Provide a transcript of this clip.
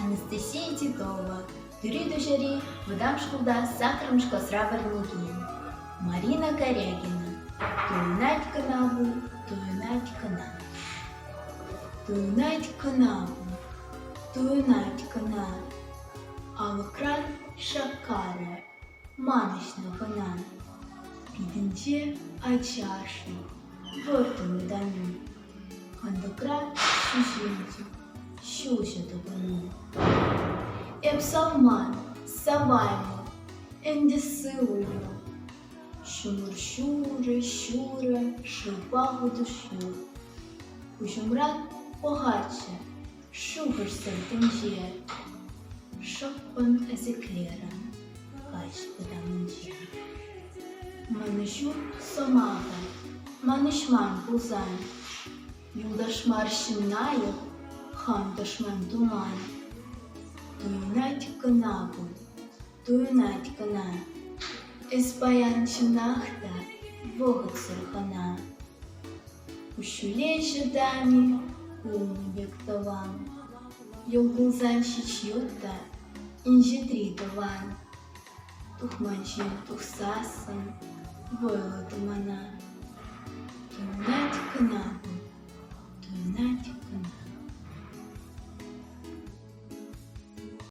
Анастасия Титова, Юрий Жари, Выдам Шкулда, Сахаром Шкосра Барники, Марина Корягина, Туйнать канаву, Туйнать канаву, Туйнать канаву, Туйнать канаву, Алкран Шакара, Маночна вона, Піденче Ачаші, Вортами дану, Хандократ Шушинчик, Шуша топану. Епсалман, Саваймо, Ендесилою, Шумур-щуре, щуре, Шипагу душу. Кушумрат погаче, Шугаш сертенже, Шоппан езеклера, Кач подаманже. Манушу Сомага, Манушман Пузан, Юлдашмар Шинаю, Хан Дашман Туман. Туйнать канаву, Туйнать кана, Еспаян Чинахта, Вогат Сархана. Ушуле жадами, Умни бектован, Йолгулзан Шичьюта, Инжитри даван, Тухманчин Тухсасан, Войла Тумана. Туйнать канаву, Туйнать